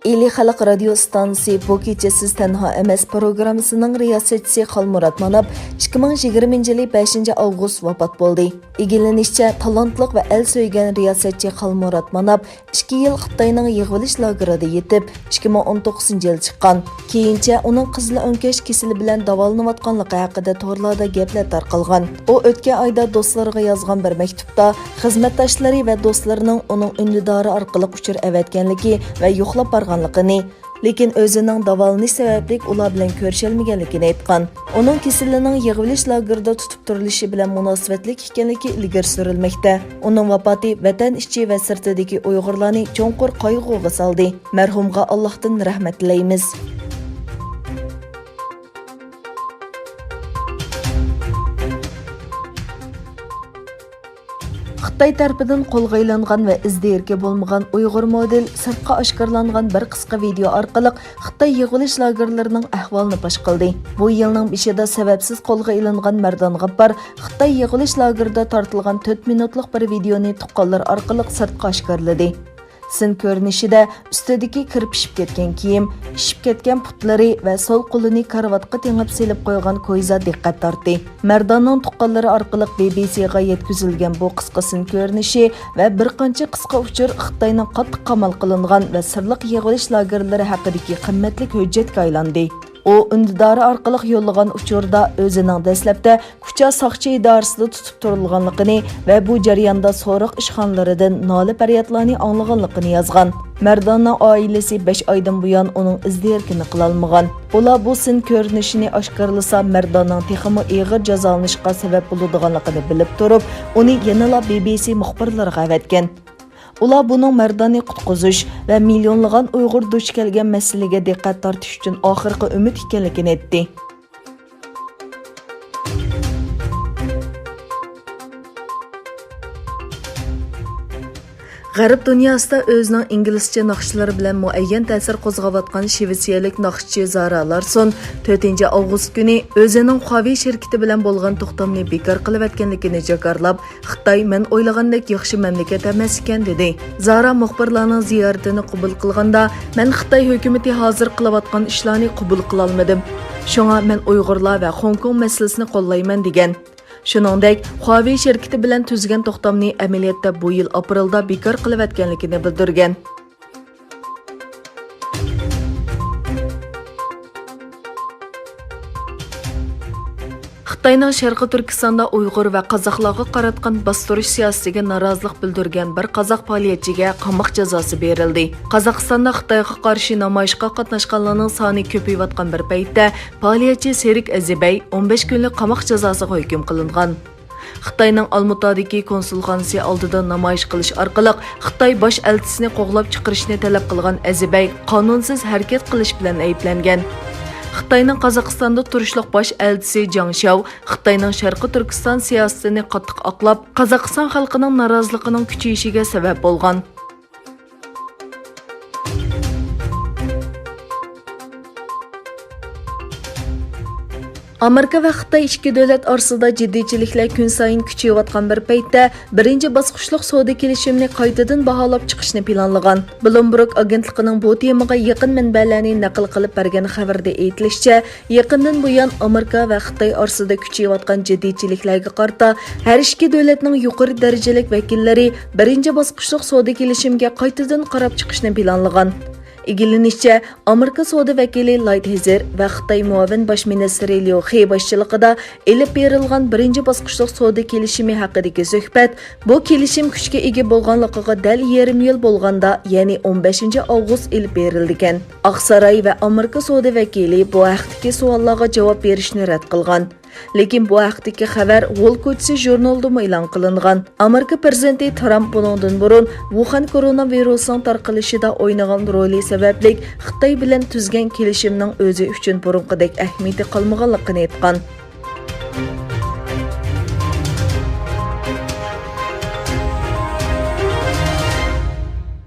Eli Xalq radio stansiya bu kecha siz tanho emas programmasining riyosatchisi Xalmurat Manab 2020 yili 5 avgust vafot bo'ldi. Egilanishicha, talantliq va el so'ygan riyosatchi Xalmurat Manab 2 yil Xitoyning yig'ilish lagerida yetib, 2019-yil chiqqan. Keyincha uning qizil o'nkash kasali bilan davolanayotganligi haqida to'rlarda gaplar tarqalgan. U o'tgan oyda do'stlariga yozgan bir maktubda xizmatdoshlari va do'stlarining uning undidori orqali uchur avatganligi va yo'qlab borganligini, lekin o'zining davolanish sababli ular bilan ko'rishalmaganligini aytgan. Uning kasalining yig'ilish lagerida tutib turilishi bilan munosabatli ekanligi ilgari surilmoqda. Uning vafoti vatan ichi va sirtidagi Uyg'urlarni cho'nqur qayg'uga soldi. Marhumga Allohdan rahmat tilaymiz. Xitoy tarafidan qo'lga ilingan va izdirga bo'lmagan Uyg'ur model sirtqa oshkorlangan bir qisqa video orqali Xitoy yig'ilish lagerlarining ahvolini fosh qildi. Bu yilning beshida sababsiz qo'lga ilingan Mardon G'appar Xitoy yig'ilish lagerida tortilgan 4 minutlik bir videoni tuqqanlar orqali sirtqa oshkorladi. Sin ko'rinishida ustidagi kirpishib ketgan kiyim, ishib ketgan putlari va so'l qo'lini karvatga tengib selib qo'ygan ko'yza diqqat tortdi. Mardonning tuqqanlari orqali BBC'ga yetkazilgan bu qisqa sin ko'rinishi va bir qancha qisqa uchur Xitoyning qattiq qamal qilingan va sirliq yig'ilish lagerlari haqidagi qimmatli hujjatga aylandi. O undidori orqali yo'llagan uchurda o'zining dastlabda Kucha soqchi idorasida tutib turilganligini va bu jarayonda so'roq ishxonalaridan nola faryodlarni anglaganligini yozgan. Mardonning oilasi 5 oydan buyon uning izdirakini qila olmagan. Ular bu sin ko'rinishini oshkorlasa Mardonning texmi og'ir jazolanishga sabab bo'ladiganligini bilib turib, uni yanada BBC muxbirlariga avatgan. Ular buning Mardonni qutqizish va millionlagan Uyg'ur duch kelgan masalaga diqqat tortish uchun oxirgi umid ekanligini aytdi. G'arb dunyosida o'zining inglizcha naqshlari bilan muayyan ta'sir qo'zg'ayotgan shvetsiyalik naqshchi Zara Larsson 4-avgust kuni o'zining Huawei shirkati bilan bo'lgan to'xtamni bekor qilayotganligini jakarlab, Xitoy men o'ylagandek yaxshi mamlakat emas ekan dedi. Zara muxbirlarning ziyoratini qabul qilganda, men Xitoy hukumati hozir qilayotgan ishlarni qabul qila olmadim. Shunga men Uyg'urlar va Hong Kong masalasini qo'llayman degan. Shuningdek, Huawei shirkati bilan tuzgan to'xtamni amaliyotda bu yil aprelda bekor qilayotganligini bildirgan. Xitoyning Sharqiy Turkistonda Uyg'ur va qozoqlarga qaratgan bostirish siyosatiga norozilik bildirgan bir qozoq faoliyatchiga qamoq jazosi berildi. Qozog'istonda Xitoyga qarshi namoyishga qatnashganlarning soni ko'payayotgan bir paytda faoliyatchi Serik Azibay 15 kunlik qamoq jazosiga hukm qilingan. Xitoyning Almutadagi konsulxonasi oldida namoyish qilish orqali Xitoy bosh elchisini qo'g'lab chiqarishni talab qilgan Azibay qonunsiz harakat qilish bilan ayblangan. Xitoyning Qozog'istonda turishliq bosh elchisi Jang Shao Xitoyning Sharqiy Turkiston siyosatini qattiq oqlab, Qozog'iston xalqining noroziligining kuchayishiga sabab bo'lgan. Amerika va Xitoy ikki davlat orasida jiddiychiliklar kun sayin kuchayayotgan bir paytda birinchi bosqichliq savdo kelishimini qaytadan baholab chiqishni planlagan. Bloomberg agentligining bu temaga yaqin manbalarni naql qilib bergan xabarda aytilishicha, yaqindan buyon Amerika va Xitoy orasida kuchayayotgan jiddiychiliklarga qarata har ikki davlatning yuqori darajalik vakillari birinchi bosqichliq savdo kelishimiga qaytadan qarab chiqishni planlagan. Egilanishicha, Amerika savdo vakili Lighthizer va Xitoy muavin bosh ministri Liu He boshchiligida elib berilgan birinchi bosqichliq savdo kelishimi haqidagi suhbat bu kelishim kuchga ega bo'lganligiga dal yarim yil bo'lganda, ya'ni 15-avgust elib berilgan. Oqsaroy va Amerika savdo vakili bu haqdagi savollarga javob berishni rad qilgan. Lekin bu haqdagi xabar Wall Street jurnalida e'lon qilingan. Amerika prezidenti Trump bundan burun Wuhan koronavirusning tarqalishida o'ynagan roli sababli Xitoy bilan tuzgan kelishimning o'zi uchun burunqidek ahamiyati qolmaganligini aytgan.